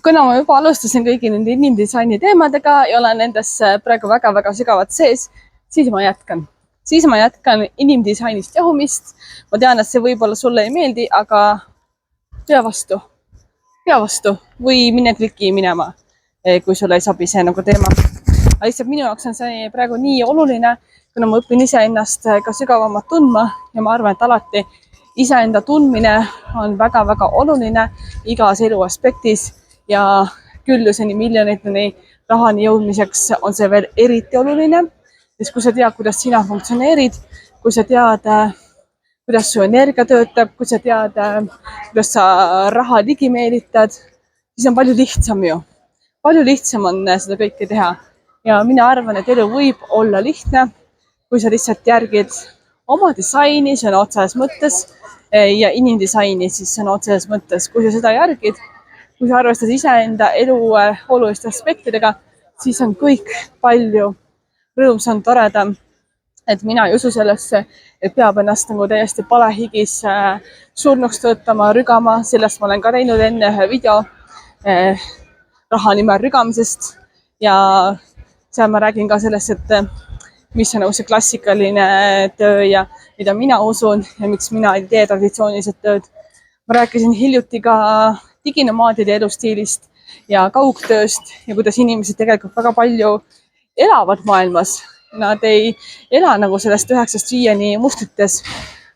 kuna ma juba alustasin kõigi nende inimdisaini teemadega ja olen nendesse praegu väga-väga sügavalt sees, siis ma jätkan. Siis ma jätkan inimdisainist jahumist. Ma tean, et see võib-olla sulle ei meeldi, aga pea vastu või mine kliki minema, kui sulle ei sobi see nagu teema. Aga lihtsalt minu jaoks on see praegu nii oluline, kuna ma õpin iseennast ka sügavamalt tundma ja ma arvan, et alati iseenda tundmine on väga-väga oluline igas elu aspektis ja külluseni, miljoniteni rahani jõudmiseks on see veel eriti oluline. Sest kui sa tead, kuidas sina funktsioneerid, kui sa tead, kuidas su energia töötab, kui sa tead, kuidas sa raha ligi meelitad, siis on palju lihtsam ju. Palju lihtsam on seda kõike teha. Ja mina arvan, et elu võib olla lihtne, kui sa lihtsalt järgid oma disaini sõna otseses mõttes ja inimdisaini siis sõna otseses mõttes. Kui sa seda järgid, kui sa arvestad iseenda elu oluliste aspektidega, siis on kõik palju rõõmsam, toredam, et mina ei usu sellesse, et peab ennast nagu täiesti palehigis surnuks töötama, rügama. Sellest ma olen ka teinud enne ühe video raha nimel rügamisest ja seal ma räägin ka sellest, et mis on nagu see klassikaline töö ja mida mina usun ja miks mina ei tee traditsiooniliselt tööd. Ma rääkisin hiljuti ka diginomaadide elustiilist ja kaugtööst ja kuidas inimesed tegelikult väga palju elavad maailmas. Nad ei ela nagu sellest 9-5 mustrites.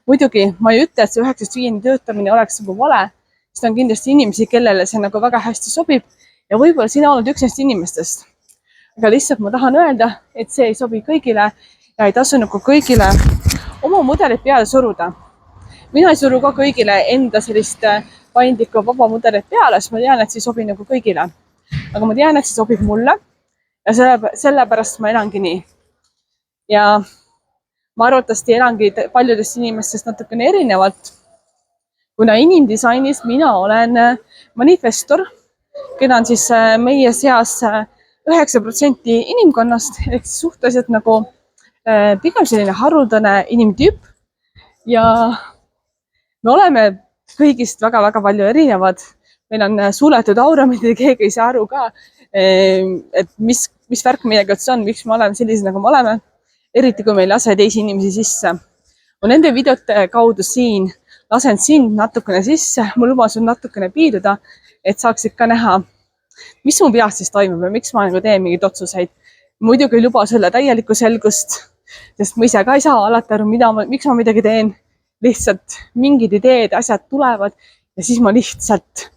Muidugi ma ei ütle, et see 9-5 töötamine oleks nagu vale, sest on kindlasti inimesi, kellele see nagu väga hästi sobib ja võib-olla sina oled üks neist inimestest. Aga lihtsalt ma tahan öelda, et see ei sobi kõigile ja ei tasu nagu kõigile oma mudelit peale suruda. Mina ei suru ka kõigile enda sellist paindlikku vaba mudelit peale, sest ma tean, et see ei sobi nagu kõigile. Aga ma tean, et see sobib mulle ja sellepärast ma elangi nii. Ja ma arvatavasti elangi paljudest inimestest natukene erinevalt, kuna inimdisainis mina olen manifestor, keda on siis meie seas 9% inimkonnast, ehk suhteliselt nagu pigem selline haruldane inimtüüp ja me oleme kõigist väga-väga palju erinevad. Meil on suletud aura, mida keegi ei saa aru ka, et mis värk midagi üldse on, miks me oleme sellised, nagu me oleme, eriti kui me ei lase teisi inimesi sisse. Ma nende videote kaudu siin lasen sind natukene sisse, ma luban sul natukene piiduda, et saaksid ka näha, mis mu peas siis toimub ja miks ma nagu teen mingeid otsuseid. Muidugi ei luba sulle täielikku selgust, sest ma ise ka ei saa alati aru, miks ma midagi teen. Lihtsalt mingid ideed, asjad tulevad ja siis ma lihtsalt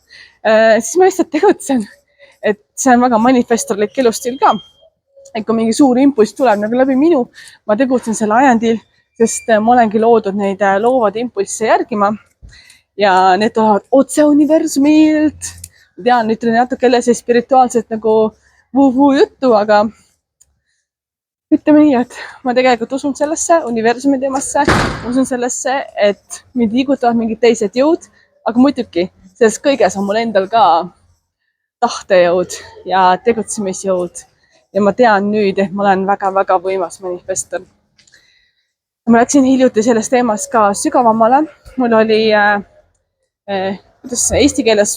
tegutsen. Et see on väga manifestorlik elustiil ka. Et kui mingi suur impulss tuleb nagu läbi minu, ma tegutsen selle ajandil, sest ma olengi loodud neid loovad impulsse järgima ja need tulevad otse universumilt. Tean, ütlen natuke jälle spirituaalselt nagu vuu juttu, aga ütleme nii, et ma tegelikult usun sellesse universumi teemasse, usun sellesse, et mind liigutavad mingid teised jõud, aga muidugi selles kõiges on mul endal ka tahtejõud ja tegutsemisjõud ja ma tean nüüd, et ma olen väga-väga võimas manifestor. Ma läksin hiljuti sellest teemast ka sügavamale. Mul oli, kuidas eesti keeles,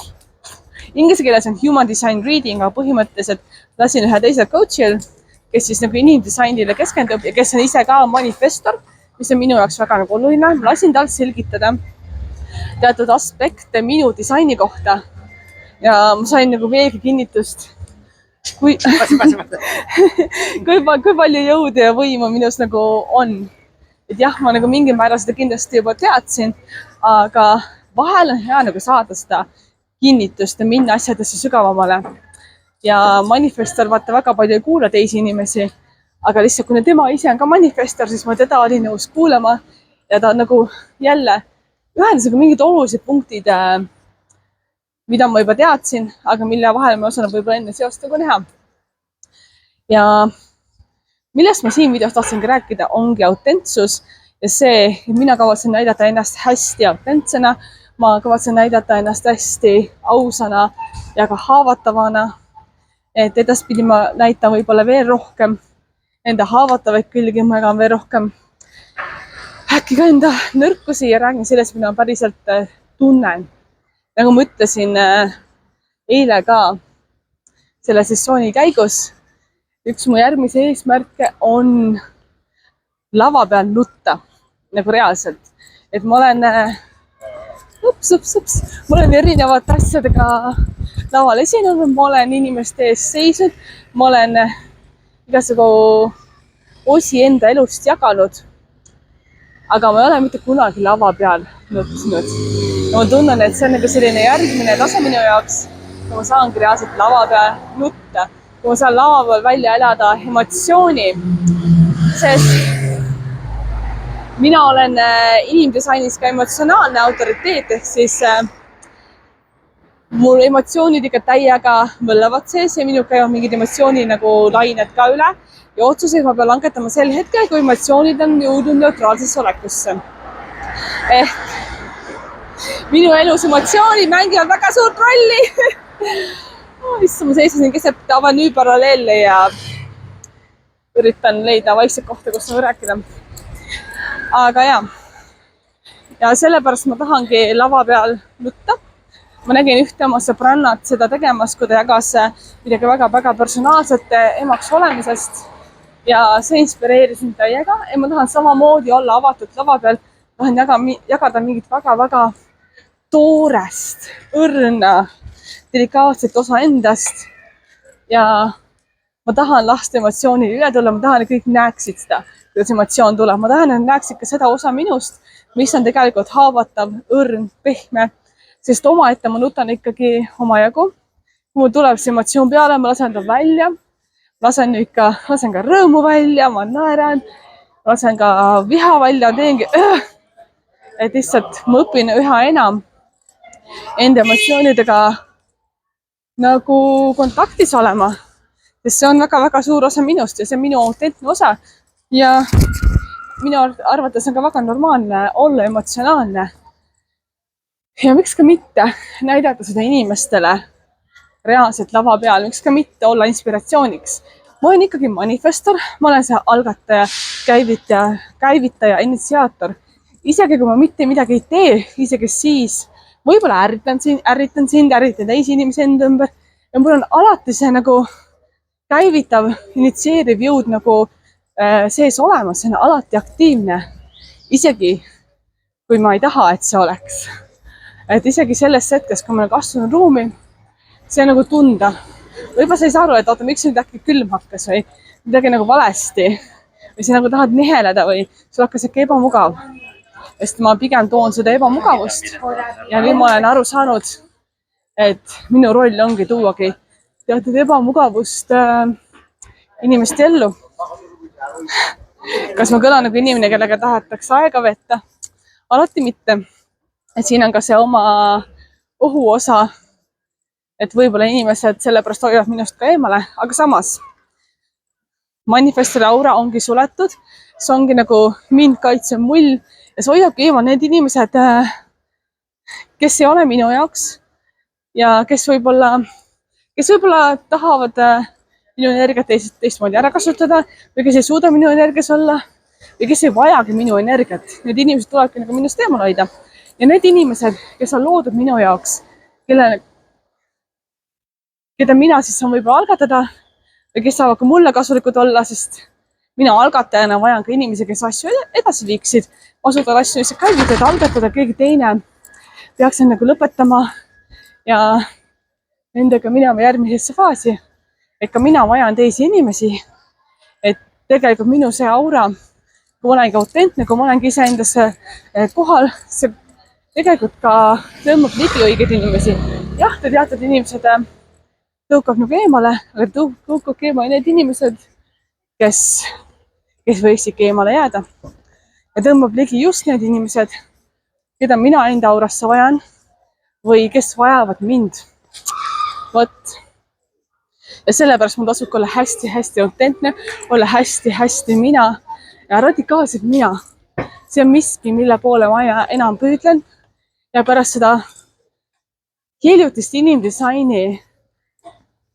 inglise keeles on human design reading, aga põhimõtteliselt lasin ühe teise coach'il, kes siis nagu inimdisainile keskendub ja kes on ise ka manifestor, mis on minu jaoks väga nagu oluline. Lasin tal selgitada teatud aspekte minu disaini kohta ja ma sain nagu veelgi kinnitust, kui palju jõudu ja võimu minus nagu on. Et jah, ma nagu mingil määral seda kindlasti juba teadsin, aga vahel on hea nagu saada seda kinnitust ja minna asjadesse sügavamale. Ja manifestor vaata väga palju ei kuula teisi inimesi, aga lihtsalt kui tema ise on ka manifestor, siis ma teda olin nõus kuulama ja ta nagu jälle ühendas mingid olulised punktid, mida ma juba teadsin, aga mille vahel ma osanud võib-olla enne seost nagu näha. Ja millest ma siin videos tahtsingi rääkida, ongi autentsus ja see, et mina kavatsen näidata ennast hästi autentsena, ma kavatsen näidata ennast hästi ausana ja ka haavatavana. Et edaspidi ma näitan võib-olla veel rohkem enda haavatavaid külgi, ma jagan veel rohkem äkki ka enda nõrkusi ja räägin sellest, mida ma päriselt tunnen. Nagu ma ütlesin eile ka selle sessiooni käigus üks mu järgmise eesmärke on lava peal nutta nagu reaalselt, et ma olen ma olen erinevate asjadega laval esinenud, ma olen inimeste ees seisnud, ma olen igasugu osi enda elust jaganud, aga ma ei ole mitte kunagi lava peal nutnud. Ma tunnen, et see on nagu selline järgmine tase minu jaoks, kui ma saangi reaalselt lava peal nutta, kui ma saan lava peal välja elada emotsiooni, sest mina olen inimdisainis ka emotsionaalne autoriteet, ehk siis mul emotsioonid ikka täiega mõllavad sees ja minul käivad mingid emotsioonid nagu lained ka üle ja otsuseid ma pean langetama sel hetkel, kui emotsioonid on jõudnud neutraalsesse olekusse. Ehk minu elus emotsioonid mängivad väga suurt rolli. Issand, ma seisasin keset Avenue paralleeli ja üritan leida vaikset kohta, kus nagu rääkida. Aga ja sellepärast ma tahangi lava peal nutta. Ma nägin ühte oma sõbrannat seda tegemas, kui ta jagas midagi väga personaalset emaks olemisest ja see inspireeris mind täiega ja ma tahan samamoodi olla avatud lava peal, tahan jagada mingit väga toorest, õrna, delikaatset osa endast ja ma tahan lasta emotsioonid üle tulla, ma tahan, et kõik näeksid seda, kuidas emotsioon tuleb. Ma tahan, et näeksid ka seda osa minust, mis on tegelikult haavatav, õrn, pehme, sest omaette ma nutan ikkagi omajagu. Kui mul tuleb see emotsioon peale, ma lasen ta välja, lasen ka rõõmu välja, ma naeran, lasen ka viha välja, teengi, et lihtsalt ma õpin üha enam enda emotsioonidega nagu kontaktis olema, sest see on väga suur osa minust ja see on minu autentne osa ja minu arvates on ka väga normaalne olla emotsionaalne. Ja miks ka mitte näidata seda inimestele reaalselt lava peal, miks ka mitte olla inspiratsiooniks. Ma olen ikkagi manifestor, ma olen see algataja, käivitaja, initsiaator. Isegi kui ma mitte midagi ei tee, isegi siis võib-olla ärritan sind, ärritan teisi inimesi enda ümber ja mul on alati see nagu käivitav, initsieeriv jõud nagu sees olemas, see on alati aktiivne, isegi kui ma ei taha, et see oleks. Et isegi selles hetkes, kui ma olen kasvanud ruumi, see nagu tunda. Võib-olla sa ei saa aru, et oota, miks nüüd äkki külm hakkas või midagi nagu valesti või sa nagu tahad niheleda või sul hakkas äkki ebamugav. Sest ma pigem toon seda ebamugavust ja nüüd ma olen aru saanud, et minu roll ongi tuuagi teatud ebamugavust inimeste ellu. Kas ma kõlan nagu inimene, kellega tahetakse aega vetta? Alati mitte. Et siin on ka see oma ohu osa, et võib-olla inimesed sellepärast hoiavad minust ka eemale, aga samas manifestori aura ongi suletud, see ongi nagu mind kaitsev mull ja see hoiabki eemal need inimesed, kes ei ole minu jaoks ja kes võib-olla tahavad minu energiat teistmoodi ära kasutada või kes ei suuda minu energias olla või kes ei vajagi minu energiat. Need inimesed tulebki nagu minust eemal hoida. Ja need inimesed, kes on loodud minu jaoks, keda mina siis saan võib-olla algatada või kes saavad ka mulle kasulikud olla, sest mina algatajana vajan ka inimesi, kes asju edasi viiksid. Ma suudan asju lihtsalt käivitada, algatada, keegi teine peaks nagu lõpetama ja nendega minema järgmisesse faasi. Et ka mina vajan teisi inimesi, et tegelikult minu see aura, kui ma olengi autentne, kui ma olengi iseendas kohal, see tegelikult ka tõmbab ligi õigeid inimesi. Jah, te teate, et inimesed tõukab nagu eemale, aga tõukab eemale need inimesed, kes võiksid eemale jääda. Ja tõmbab ligi just need inimesed, keda mina enda aurasse vajan või kes vajavad mind. Vot. Ja sellepärast mul tasub olla hästi autentne, olla hästi mina ja radikaalselt mina. See on miski, mille poole ma enam püüdlen ja pärast seda hiljutist inimdisaini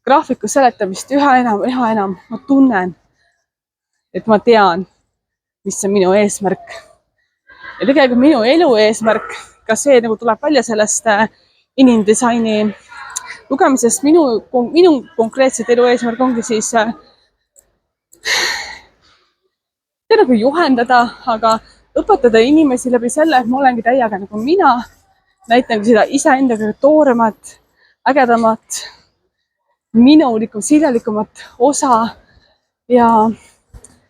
graafiku seletamist üha enam ma tunnen, et ma tean, mis on minu eesmärk. Ja tegelikult minu elu eesmärk, ka see nagu tuleb välja sellest inimdisaini lugemises minu konkreetset elu eesmärk ongi siis nagu juhendada, aga õpetada inimesi läbi selle, et ma olengi täiega nagu mina, näitan seda iseendaga tooremat, ägedamat, minulikum, sirjalikumat osa ja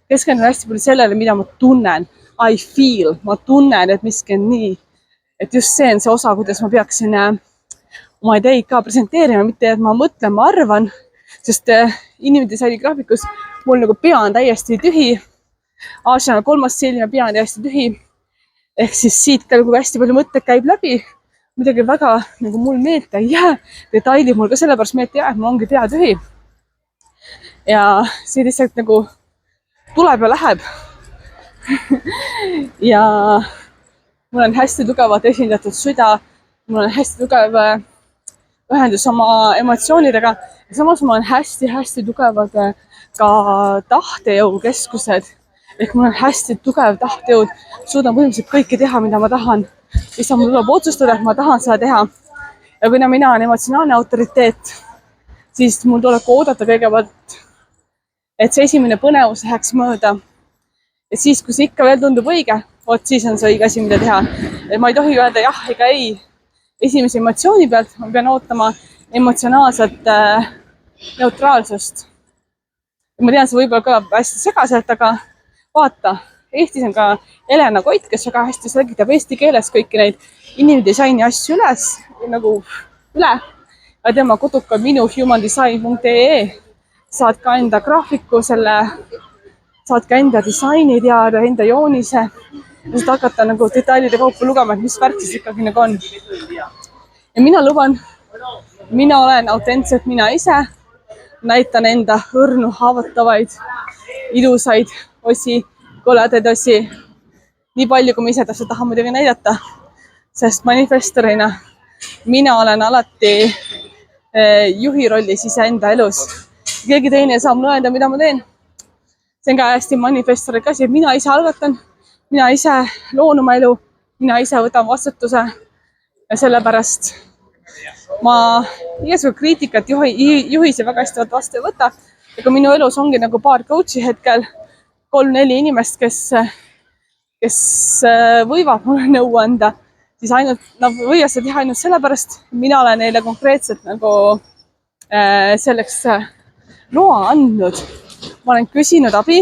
keskendun hästi palju sellele, mida ma tunnen. I feel, ma tunnen, et miski on nii. Et just see on see osa, kuidas ma peaksin oma ideid ka presenteerima, mitte et ma mõtlen, ma arvan, sest inimdisaini graafikus mul nagu pea on täiesti tühi. Aasiana 3. silm ja pea on täiesti tühi. Ehk siis siit ka nagu hästi palju mõtteid käib läbi. Midagi väga nagu mul meelde ei jää. Detailid mul ka sellepärast meelde jää, et mul ongi pea tühi. Ja see lihtsalt nagu tuleb ja läheb. Ja mul on hästi tugevalt esindatud süda. Mul on hästi tugev ühendus oma emotsioonidega. Ja samas mul on hästi tugevad ka tahtejõukeskused. Ehk mul on hästi tugev tahtejõud. Suudan põhimõtteliselt kõike teha, mida ma tahan. Lihtsalt mul tuleb otsustada, et ma tahan seda teha. Ja kuna mina olen emotsionaalne autoriteet, siis mul tuleb oodata kõigepealt, et see esimene põnevus läheks mööda. Ja siis, kui see ikka veel tundub õige, siis on see õige asi, mida teha. Et ma ei tohi öelda jah ega ei esimese emotsiooni pealt, ma pean ootama emotsionaalset neutraalsust. Ja ma tean, see võib-olla kõlab hästi segaselt, aga vaata, Eestis on ka Elena Koit, kes väga hästi selgitab eesti keeles kõiki neid inimdisaini asju üle. Ja tema koduka minuhumandesign.ee saad ka enda graafiku, saad ka enda disaini teada, enda joonise. Ja saad hakata nagu detailide kaupa lugema, et mis värk siis ikkagi nagu on. Ja mina luban, mina olen autentselt mina ise, näitan enda õrnu haavatavaid, ilusaid osi, koledaid osi, nii palju, kui ma ise täpselt tahan muidugi näidata, sest manifestorina mina olen alati juhi rollis iseenda elus. Keegi teine saab nõenda, mida ma teen. See on ka hästi manifestori kasi, et mina ise algatan, mina ise loon oma elu, mina ise võtan vastutuse ja sellepärast ma igasugune kriitikat juhise väga hästi vastu ei võta. Ja kui minu elus ongi nagu paar coachi hetkel, 3-4 inimest, kes võivad mulle nõu anda, siis ainult nad võivad seda teha ainult sellepärast, mina olen neile konkreetselt nagu selleks loa andnud. Ma olen küsinud abi.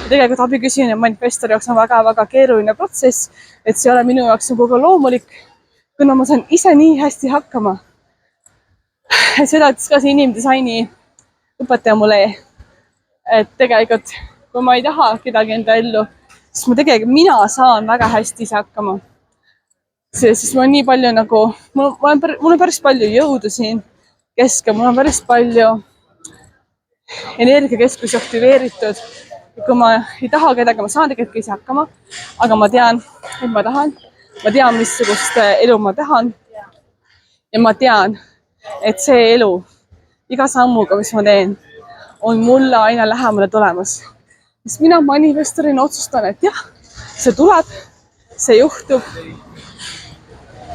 Tegelikult abi küsimine manifestori jaoks on väga keeruline protsess, et see ei ole minu jaoks nagu loomulik, kuna ma saan ise nii hästi hakkama. Seda ütles ka see inimdisaini õpetaja mulle, et tegelikult kui ma ei taha kedagi enda ellu, siis mina saan väga hästi ise hakkama. Siis mul on nii palju nagu, mul on päris palju jõudu siin keskel, mul on päris palju energiakeskusi aktiveeritud. Ja kui ma ei taha kedagi, ma saan tegelikult ise hakkama, aga ma tean, et ma tahan. Ma tean, missugust elu ma tahan. Ja ma tean, et see elu iga sammuga, mis ma teen, on mulle aina lähemale tulemas. Siis mina manifestorina otsustan, et jah, see tuleb, see juhtub.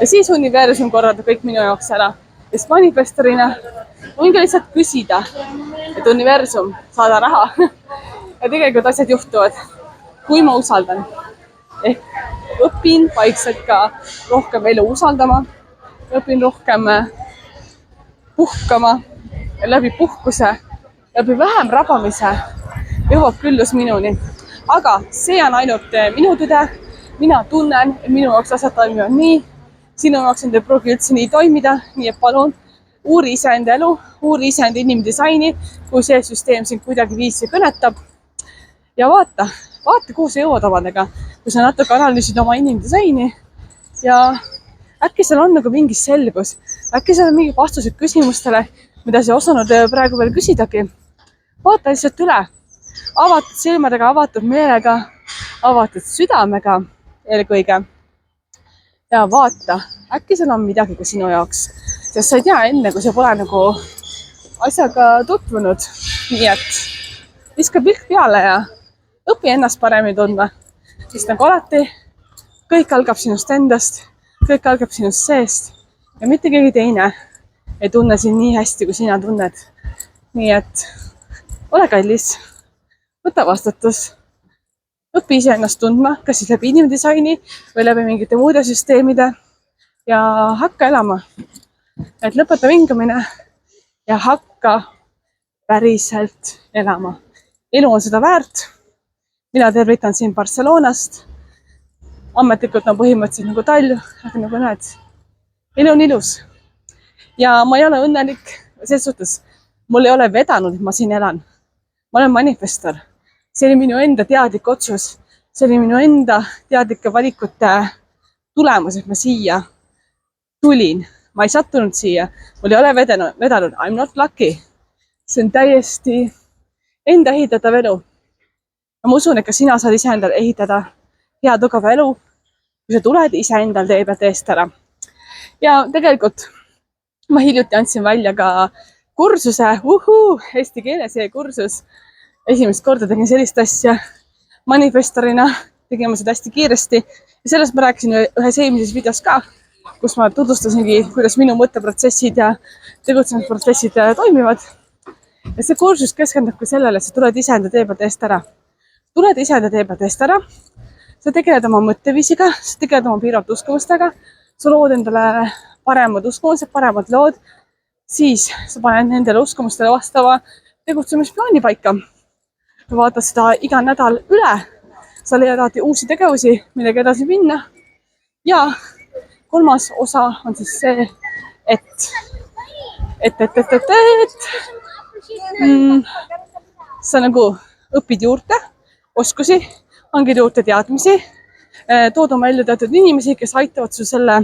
Ja siis universum korraldab kõik minu jaoks ära. Ja siis manifestorina võin ka lihtsalt küsida, et universum, saada raha. Ja tegelikult asjad juhtuvad, kui ma usaldan. Ehk õpin vaikselt ka rohkem elu usaldama, õpin rohkem puhkama ja läbi puhkuse, läbi vähem rabamise jõuab küllus minuni. Aga see on ainult minu tõde. Mina tunnen, et minu jaoks asjad toimivad nii. Sinu jaoks ei pruugi üldse nii toimida. Nii et palun uuri iseenda elu, uuri iseenda inimdisaini, kui see süsteem sind kuidagi viisi kõnetab. Ja vaata, kuhu sa jõuad omadega, kui sa natuke analüüsid oma inimdisaini ja äkki seal on nagu mingi selgus. Äkki seal on mingi vastused küsimustele, mida sa ei osanud praegu veel küsidagi. Vaata lihtsalt üle. Avatud silmadega, avatud meelega, avatud südamega eelkõige. Ja vaata, äkki seal on midagi ka sinu jaoks. Sest sa ei tea enne, kui sa pole nagu asjaga tutvunud. Nii et viska pilk peale ja õpi ennast paremini tundma. Sest nagu alati, kõik algab sinust endast, kõik algab sinust seest ja mitte keegi teine ei tunne sind nii hästi, kui sina tunned. Nii et ole kallis, võta vastutus, õpi iseennast tundma, kas siis läbi inimdisaini või läbi mingite muude süsteemide ja hakka elama. Et lõpeta vingamine ja hakka päriselt elama. Elu on seda väärt. Mina tervitan siin Barcelonast. Ametlikult on põhimõtteliselt nagu talv, aga nagu näed, elu on ilus. Ja ma ei ole õnnelik selles suhtes, mul ei ole vedanud, et ma siin elan. Ma olen manifestor. See oli minu enda teadlik otsus. See oli minu enda teadlike valikute tulemus, et ma siia tulin. Ma ei sattunud siia. Mul ei ole vedanud. I'm not lucky. See on täiesti enda ehitatav elu. Ma usun, et ka sina saad ise endal ehitada hea tugeva elu, kui sa tuled ise endal tee pealt eest ära. Ja tegelikult ma hiljuti andsin välja ka kursuse, eesti keeles kursus. Esimest korda tegin sellist asja manifestorina, tegime seda hästi kiiresti. Ja sellest ma rääkisin ühes eelmises videos ka, kus ma tutvustasingi, kuidas minu mõtteprotsessid ja tegutsemisprotsessid toimivad. Ja see kursus keskendub ka sellele, et sa tuled ise enda tee pealt eest ära. Tuled ise enda tee pealt eest ära. Sa tegeled oma mõtteviisiga, sa tegeled oma piiravate uskumustega, sa lood endale paremad uskumused, paremad lood, siis sa paned nendele uskumustele vastava tegutsemisplaani paika. Vaatad seda iga nädal üle, sa leiad alati uusi tegevusi, millega edasi minna. Ja kolmas osa on siis see, et sa nagu õpid juurde oskusi, hangid juurde teadmisi, tood oma ellu teatud inimesi, kes aitavad su selle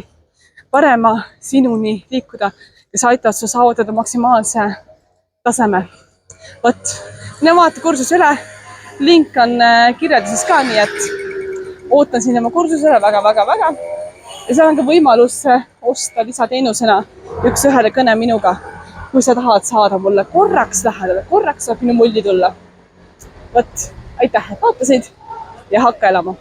parema sinuni liikuda, kes aitavad su saavutada maksimaalse taseme. Võt, mine vaata kursus üle, link on kirjelduses ka, nii et ootan siin oma kursusele väga. Ja seal on ka võimalus osta lisateenusena üks-ühele kõne minuga, kui sa tahad saada mulle korraks lähedale, korraks saab minu mulli tulla. Võt, aitäh, et vaatasid ja hakka elama.